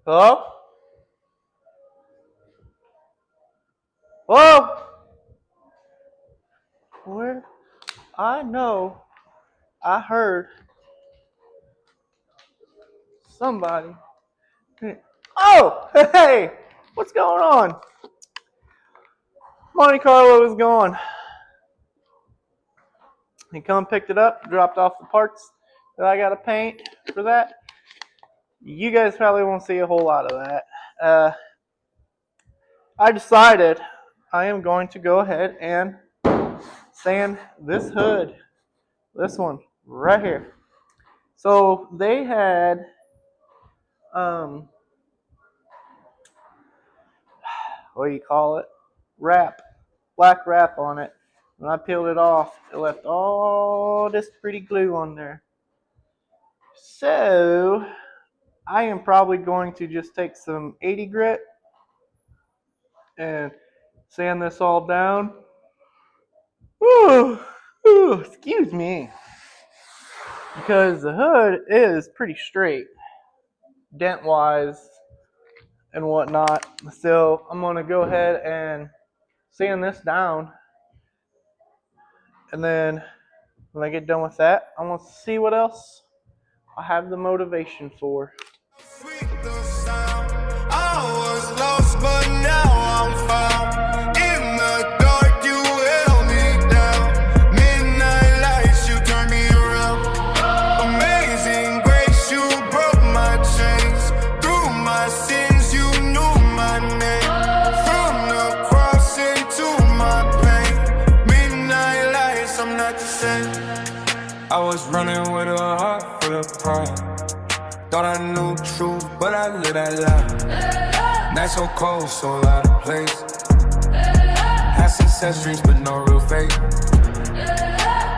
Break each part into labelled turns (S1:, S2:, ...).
S1: Hello? Hello? Where? I know. I heard somebody. Oh, hey! What's going on? Monte Carlo is gone. He come picked it up, dropped off the parts that I got to paint for that. You guys probably won't see a whole lot of that. I decided I am going to go ahead and sand this hood. This one right here. So they had what do you call it? Wrap, black wrap on it. When I peeled it off, it left all this pretty glue on there. So I am probably going to just take some 80 grit and sand this all down. Ooh, excuse me. Because the hood is pretty straight, dent wise and whatnot. So I'm going to go ahead and sand this down. And then when I get done with that, I'm going to see what else I have the motivation for.
S2: I was running with a heart full of pride. Thought I knew truth, but I lived that lie. Night so cold, so out of place. Had accessories, but no real faith.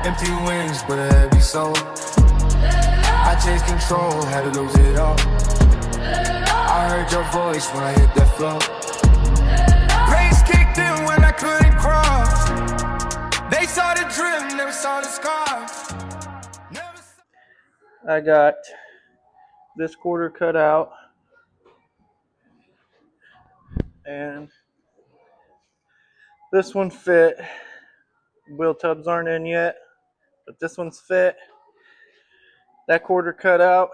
S2: Empty wings with a heavy soul. I chased control, had to lose it all. I heard your voice when I hit that floor. Grace kicked in when I couldn't cross. They saw the drip, never saw the scars.
S1: I got this quarter cut out, and this one fit. Wheel tubs aren't in yet, but this one's fit. That quarter cut out,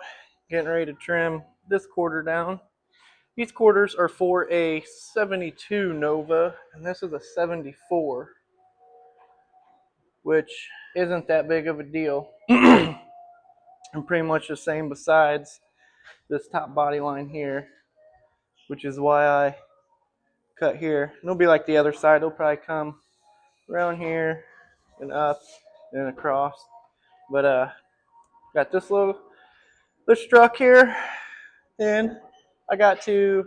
S1: getting ready to trim this quarter down. These quarters are for a 72 Nova, and this is a 74, which isn't that big of a deal. And pretty much the same besides this top body line here, which is why I cut here. It'll be like the other side. It'll probably come around here and up and across. But got this truck here, and I got to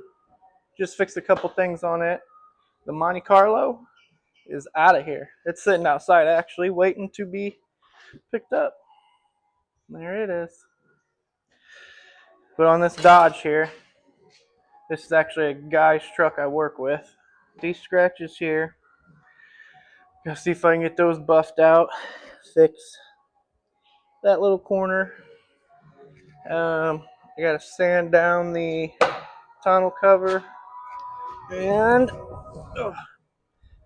S1: just fix a couple things on it. The Monte Carlo is out of here. It's sitting outside actually, waiting to be picked up. There it is. But on this Dodge here, this is actually a guy's truck I work with. These scratches here, gonna see if I can get those buffed out, fix that little corner. I gotta sand down the tonneau cover and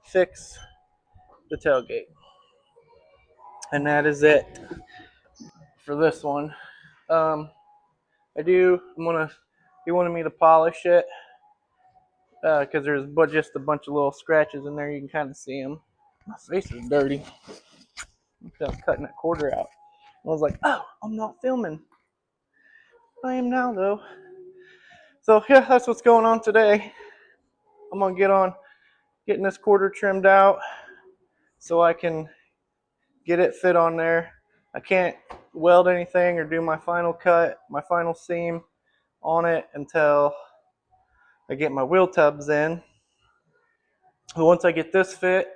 S1: fix the tailgate. And that is it for this one. He wanted me to polish it because there's just a bunch of little scratches in there. You can kind of see them. My face is dirty. I'm cutting that quarter out. I was like, oh, I'm not filming. I am now, though. So, yeah, that's what's going on today. I'm going to get on getting this quarter trimmed out so I can get it fit on there. I can't weld anything or do my final cut, my final seam on it until I get my wheel tubs in. But once I get this fit,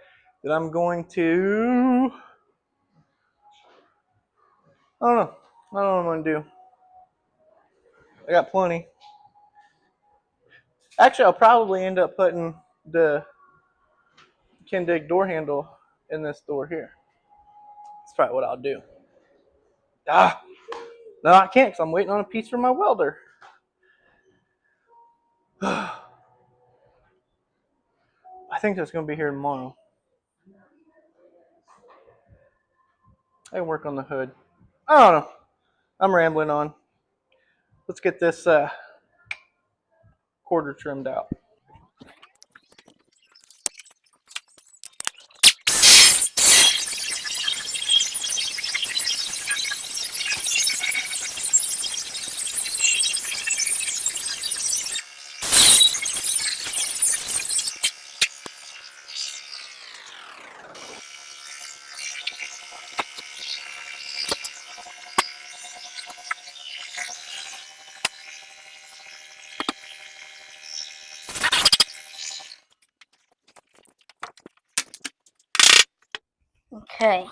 S1: then I'm going to, I don't know what I'm going to do. I got plenty. Actually, I'll probably end up putting the Kindig door handle in this door here. That's probably what I'll do. No, I can't because I'm waiting on a piece from my welder. I think that's going to be here tomorrow. I can work on the hood. I don't know. I'm rambling on. Let's get this quarter trimmed out.
S3: Okay.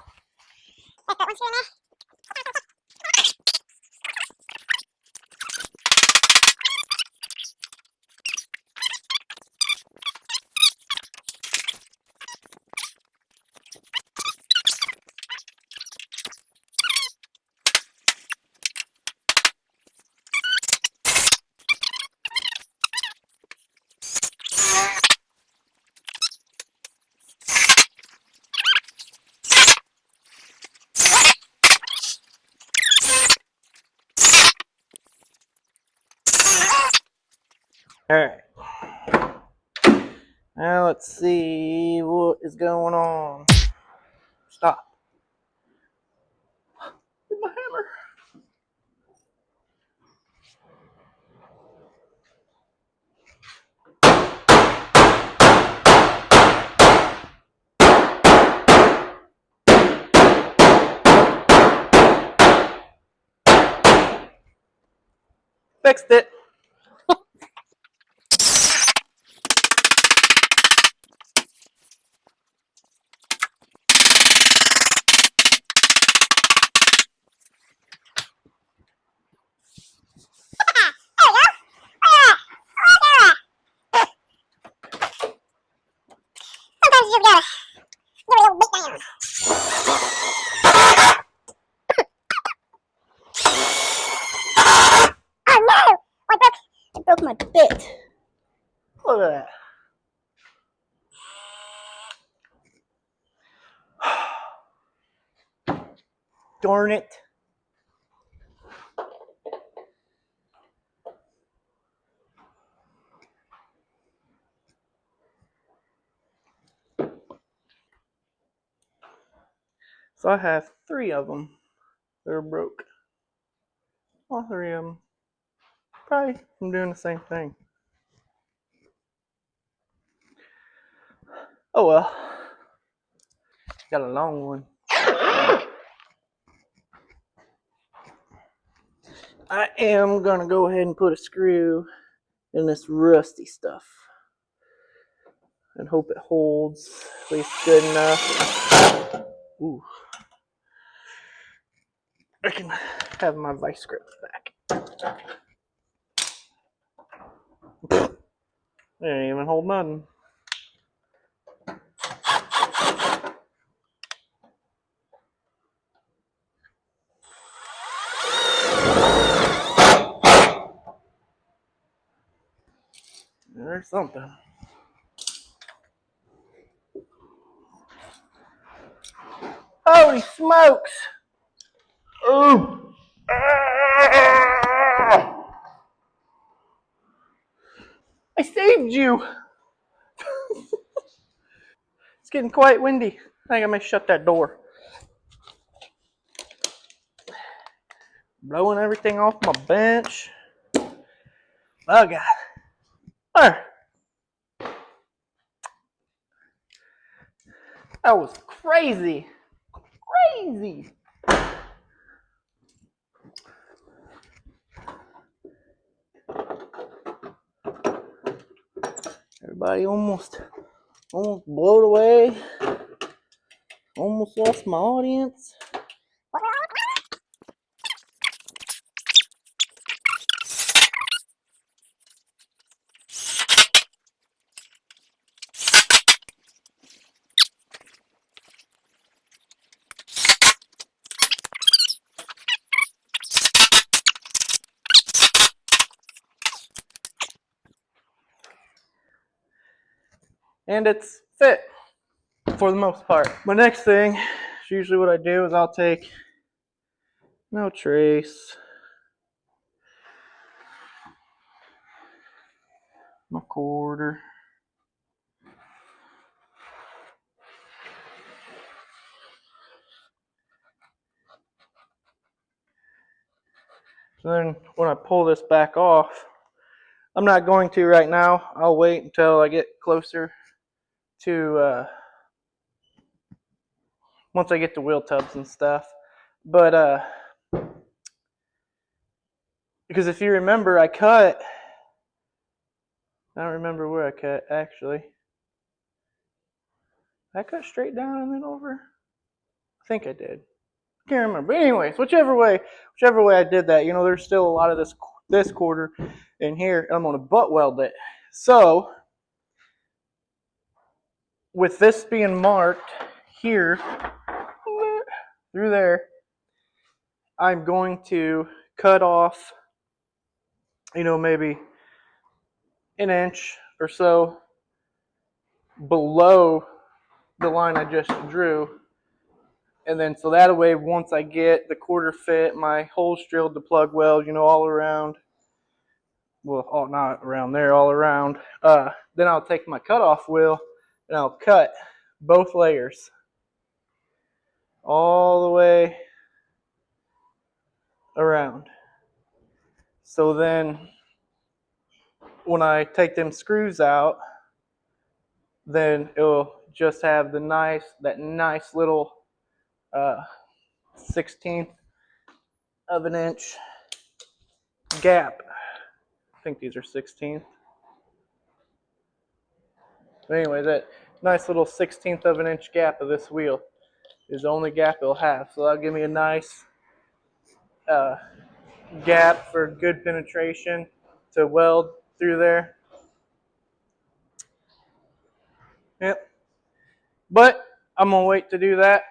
S1: Alright. Now let's see what is going on. Stop. Where's my hammer? Fixed it.
S3: Sometimes you gotta give a little bit down. Oh no! I broke my bit.
S1: Look at that. Darn it. So I have 3 of them that are broke. All 3 of them. Probably from doing the same thing. Oh well. Got a long one. I am gonna go ahead and put a screw in this rusty stuff and hope it holds at least good enough. Ooh. I can have my vice grips back. They didn't even hold nothing. There's something. Holy smokes! Ooh! I saved you! It's getting quite windy. I think I may shut that door. Blowing everything off my bench. Oh God. There. That was crazy. Crazy. Everybody almost blowed away. Almost lost my audience. and it's fit for the most part. My next thing, usually what I do is I'll take no trace, my quarter, so then when I pull this back off, I'm not going to right now. I'll wait until I get closer to once I get to wheel tubs and stuff. But because if you remember, I don't remember where I cut actually. I cut straight down and then over? I think I did. Can't remember. But anyways, whichever way I did that, you know, there's still a lot of this quarter in here. I'm gonna butt weld it. So with this being marked here through there, I'm going to cut off, you know, maybe an inch or so below the line I just drew. And then so that way, once I get the quarter fit, my holes drilled, the plug weld, you know, all around, well, all, not around there, all around, then I'll take my cutoff wheel and I'll cut both layers all the way around. So then when I take them screws out, then it'll just have that nice little 1/16 of an inch gap. I think these are 16th. But anyway, that nice little 1/16 of an inch gap of this wheel is the only gap it'll have. So that'll give me a nice gap for good penetration to weld through there. Yep. But I'm going to wait to do that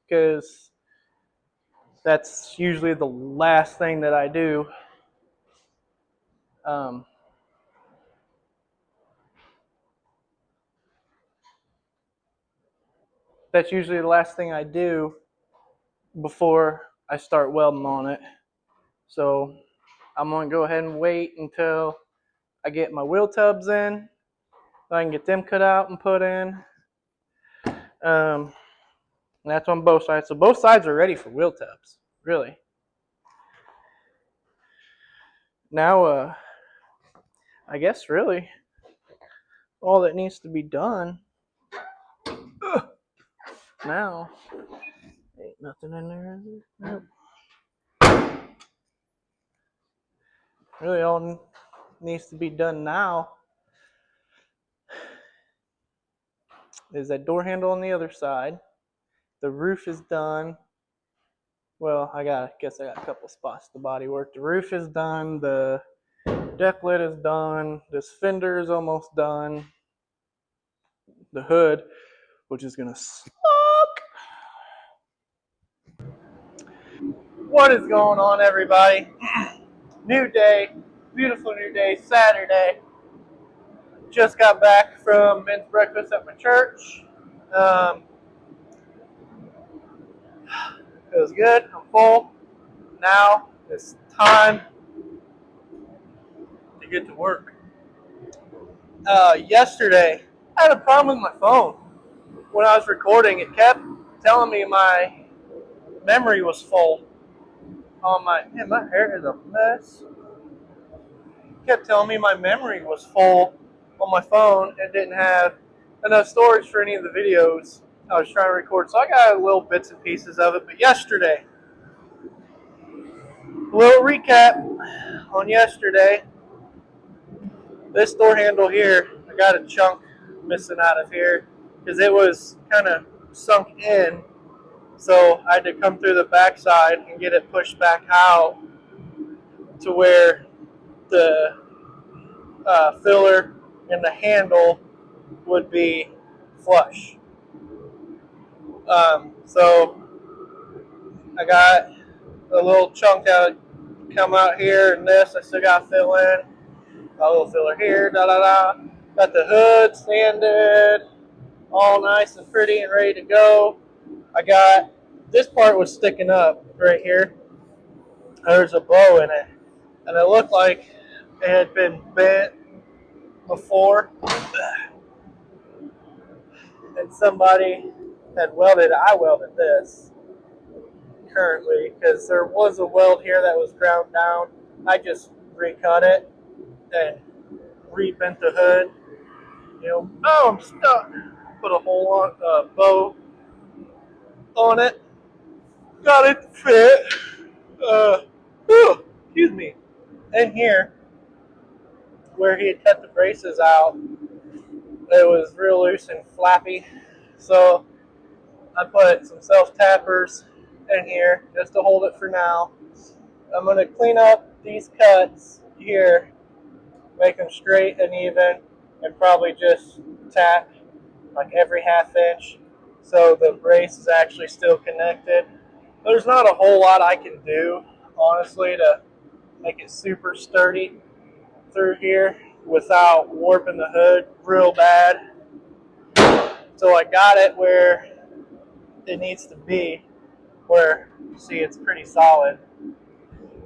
S1: because that's usually the last thing that I do. That's usually the last thing I do before I start welding on it. So I'm going to go ahead and wait until I get my wheel tubs in. I can get them cut out and put in. And that's on both sides. So both sides are ready for wheel tubs, really. Now, I guess really all that needs to be done now. Ain't nothing in there, is there? Nope. Really all needs to be done now is that door handle on the other side. The roof is done. Well, I guess I got a couple spots to body work. The roof is done. The deck lid is done. This fender is almost done. The hood, which is gonna suck. What is going on, everybody? New day, beautiful new day, Saturday. Just got back from men's breakfast at my church. It was good. I'm full. Now it's time to get to work. Yesterday, I had a problem with my phone. When I was recording, it kept telling me my memory was full. My hair is a mess. It kept telling me my memory was full on my phone and didn't have enough storage for any of the videos I was trying to record. So I got little bits and pieces of it. But yesterday, a little recap on yesterday. This door handle here, I got a chunk missing out of here because it was kind of sunk in. So I had to come through the backside and get it pushed back out to where the filler and the handle would be flush. So I got a little chunk that would come out here, and this I still got to fill in. A little filler here, da da da. Got the hood sanded, all nice and pretty and ready to go. I got, this part was sticking up right here. There's a bow in it, and it looked like it had been bent before, and somebody had welded. I welded this currently because there was a weld here that was ground down. I just recut it and rebent the hood. You know, oh, I'm stuck. Put a hole on, bow on it. Got it to fit. Excuse me. In here, where he had cut the braces out, it was real loose and flappy. So I put some self-tappers in here just to hold it for now. I'm going to clean up these cuts here, make them straight and even, and probably just tap like every half inch so the brace is actually still connected. There's not a whole lot I can do, honestly, to make it super sturdy through here without warping the hood real bad. So I got it where it needs to be, where you see it's pretty solid.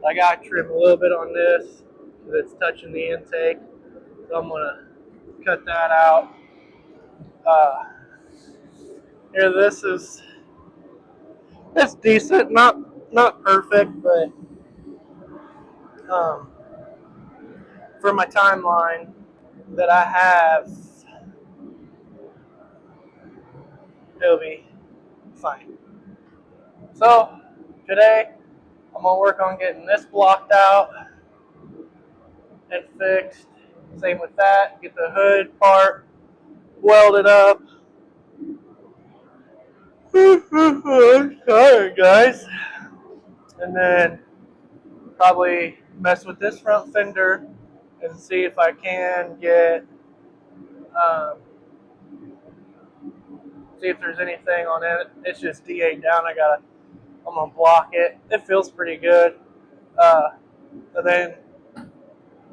S1: I got to trim a little bit on this because it's touching the intake, so I'm going to cut that out. Here, this is, it's decent, not perfect, but for my timeline that I have, it'll be fine. So today I'm gonna work on getting this blocked out and fixed. Same with that. Get the hood part welded up. I'm tired, guys. And then probably mess with this front fender and see if I can get, see if there's anything on it. It's just DA down. I'm gonna block it. It feels pretty good. And then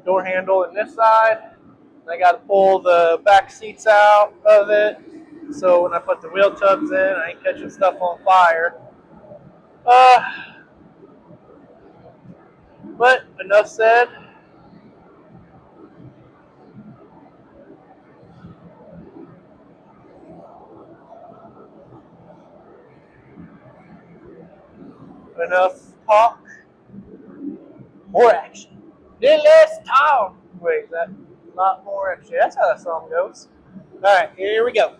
S1: door handle in this side. I got to pull the back seats out of it, so when I put the wheel tubs in, I ain't catching stuff on fire. But enough said. Enough talk. More action. Then less talk. Wait, is that not more action? That's how that song goes. All right, here we go.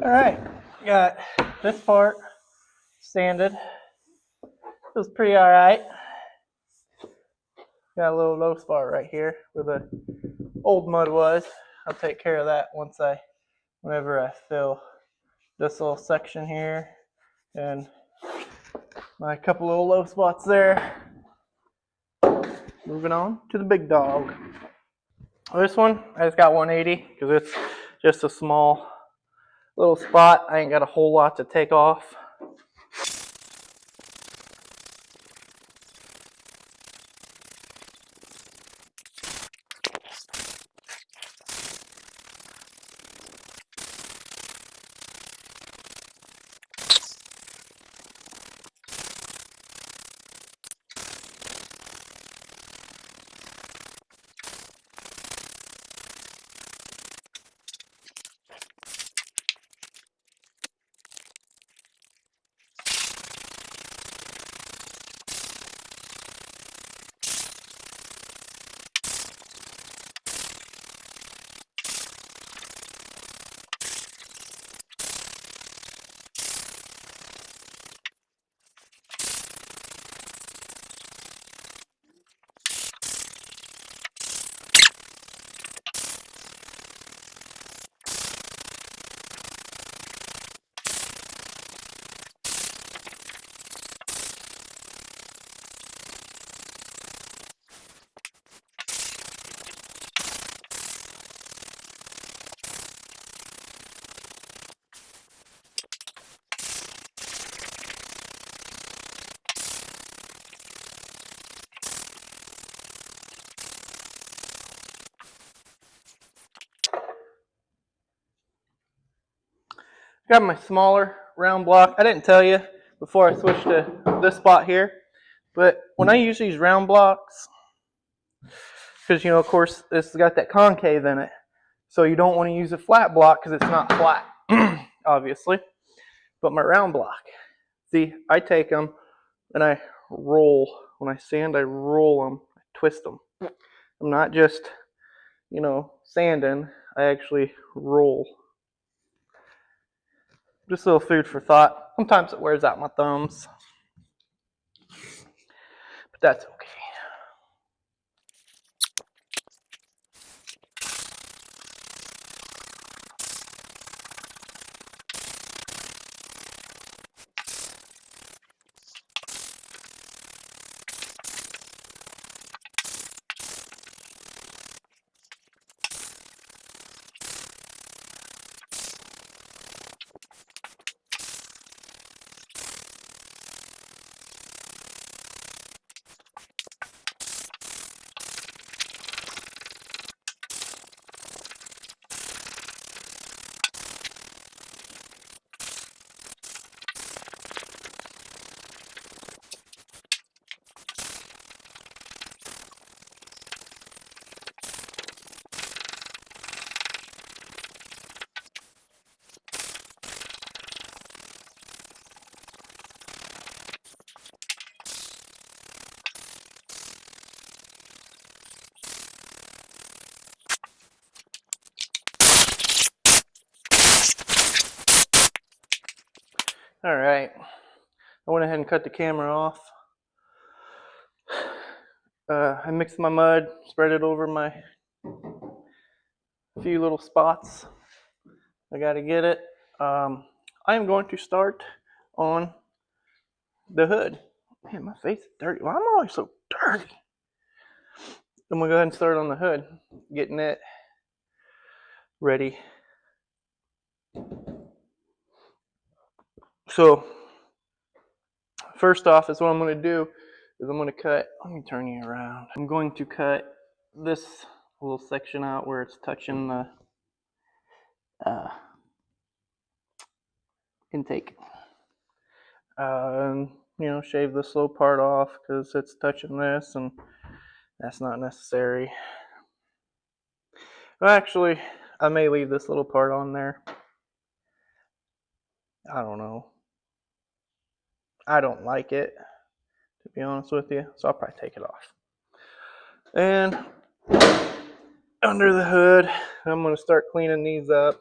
S1: Alright, got this part sanded. Feels pretty alright. Got a little low spot right here where the old mud was. I'll take care of that whenever I fill this little section here and my couple little low spots there. Moving on to the big dog. This one, I just got 180 because it's just a small little spot. I ain't got a whole lot to take off. Got my smaller round block. I didn't tell you before I switched to this spot here, but when I use these round blocks, because of course this has got that concave in it, so you don't want to use a flat block because it's not flat, obviously. But my round block, see, I take them and I roll. When I sand, I roll them, I twist them. I'm not just, sanding. I actually roll. Just a little food for thought. Sometimes it wears out my thumbs, but that's okay. All right, I went ahead and cut the camera off. I mixed my mud, spread it over my few little spots. I got to get it. I am going to start on the hood. Man, my face is dirty. Why am I always so dirty? I'm going to go ahead and start on the hood, getting it ready. So, first off, is what I'm going to do is I'm going to cut, let me turn you around. I'm going to cut this little section out where it's touching the intake. Shave this little part off because it's touching this and that's not necessary. Well, actually, I may leave this little part on there. I don't know. I don't like it, to be honest with you, so I'll probably take it off. And under the hood, I'm going to start cleaning these up.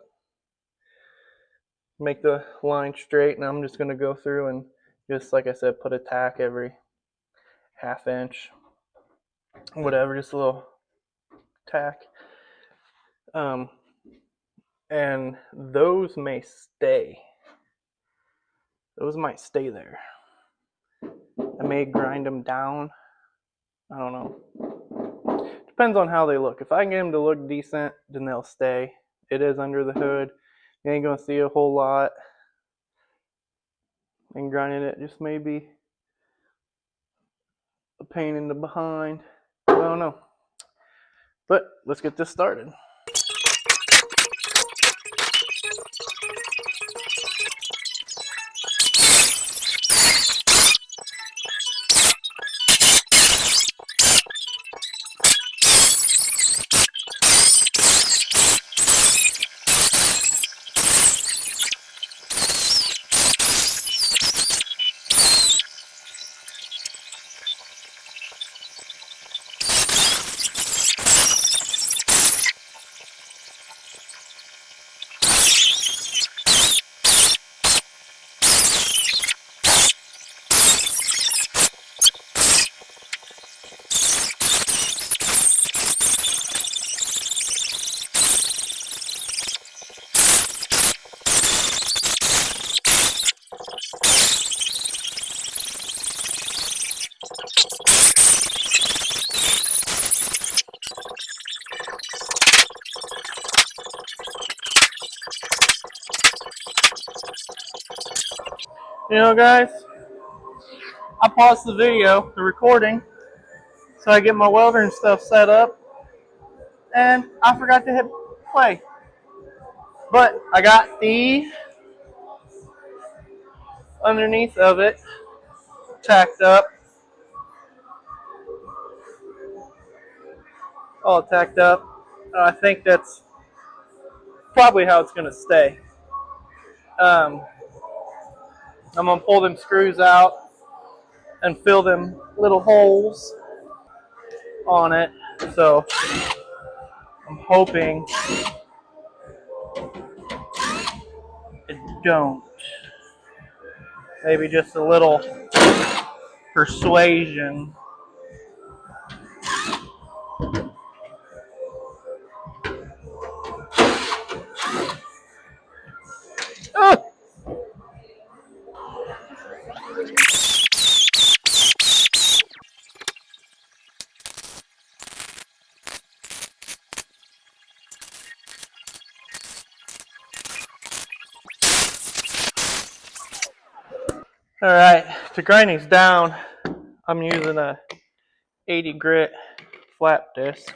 S1: make the line straight, and I'm just going to go through and just, like I said, put a tack every half inch, whatever, just a little tack. And those may stay. Those might stay there. I may grind them down. I don't know. Depends on how they look. If I can get them to look decent, then they'll stay. It is under the hood. You ain't gonna see a whole lot. And grinding it just may be a pain in the behind. I don't know. But let's get this started. You know, guys, I paused the video, the recording, so I get my welder and stuff set up, and I forgot to hit play. But I got the underneath of it tacked up, all tacked up. I think that's probably how it's gonna stay. I'm gonna pull them screws out and fill them little holes on it. So I'm hoping it don't. Maybe just a little persuasion. Ugh! All right, to grind these down, I'm using a 80 grit flat disc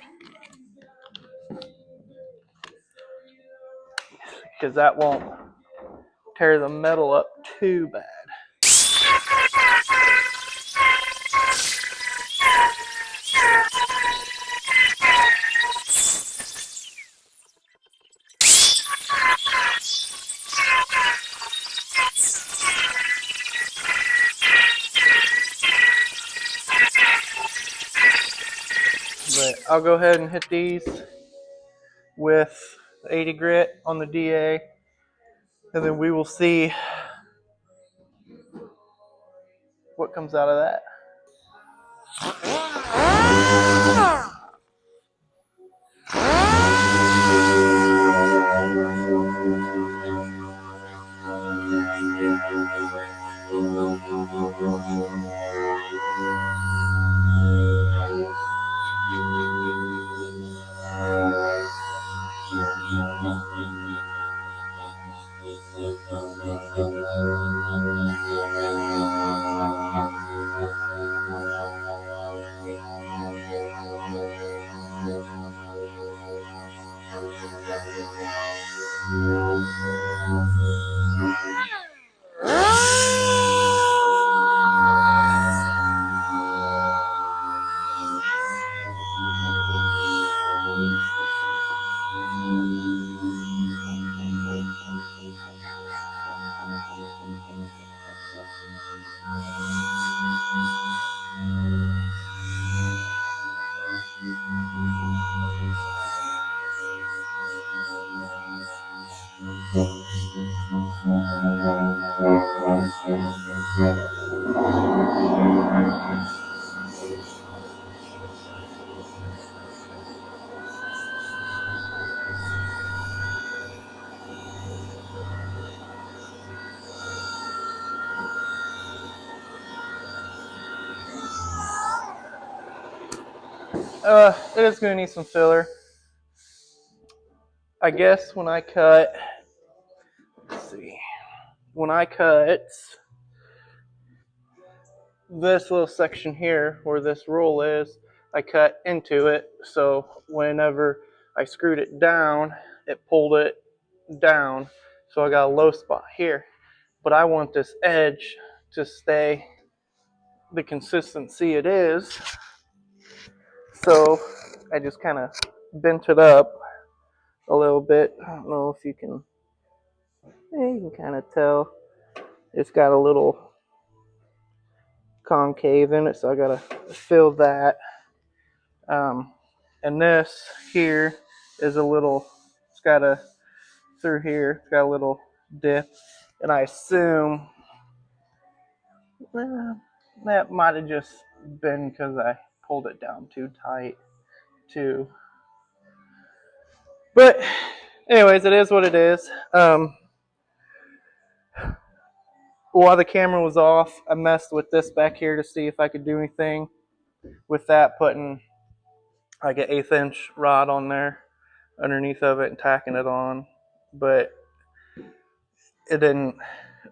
S1: because that won't tear the metal up too bad. But I'll go ahead and hit these with 80 grit on the DA, and then we will see what comes out of that. It is gonna need some filler. I guess when I cut, let's see, when I cut this little section here where this roll is, I cut into it, so whenever I screwed it down, it pulled it down, so I got a low spot here. But I want this edge to stay the consistency it is, so I just kind of bent it up a little bit. I don't know if you can, you can kind of tell it's got a little concave in it, so I gotta fill that. And this here is a little, it's got a, through here, it's got a little dip, and I assume that might have just been because I pulled it down too tight too. But anyways, it is what it is. While the camera was off, I messed with this back here to see if I could do anything with that, putting like an 1/8 inch rod on there underneath of it and tacking it on, but it didn't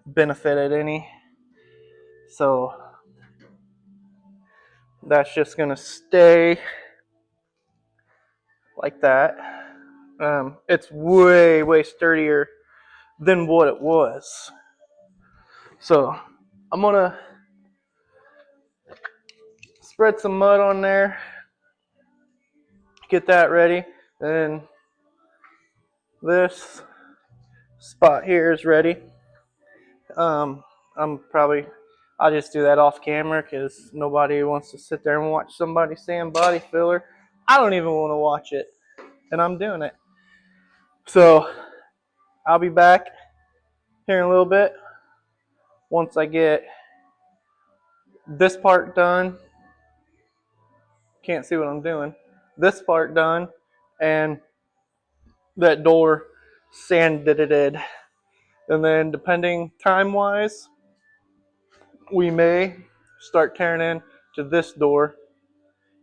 S1: benefit it any, so that's just gonna stay like that. It's way sturdier than what it was, so I'm gonna spread some mud on there, get that ready, and this spot here is ready. I'll just do that off camera because nobody wants to sit there and watch somebody sand body filler. I don't even want to watch it, and I'm doing it. So I'll be back here in a little bit once I get this part done. Can't see what I'm doing. This part done, and that door sanded. And then depending time wise, we may start tearing into this door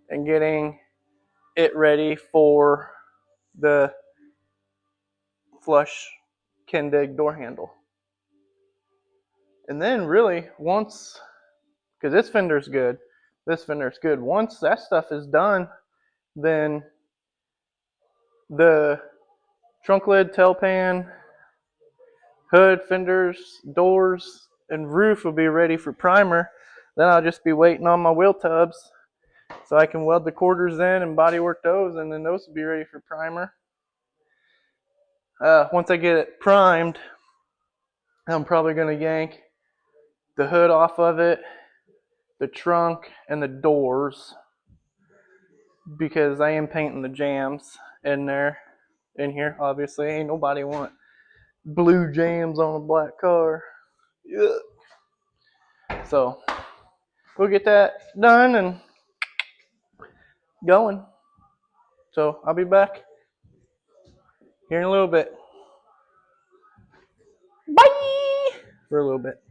S1: and getting it ready for the flush Kendig door handle. And then really once, because this fender's good, once that stuff is done, then the trunk lid, tail pan, hood, fenders, doors, and roof will be ready for primer. Then I'll just be waiting on my wheel tubs so I can weld the quarters in and bodywork those, and then those will be ready for primer. Once I get it primed, I'm probably going to yank the hood off of it, the trunk, and the doors, because I am painting the jams in here. Obviously, ain't nobody want blue jams on a black car. Yeah. So we'll get that done and going. So I'll be back here in a little bit. Bye! For a little bit.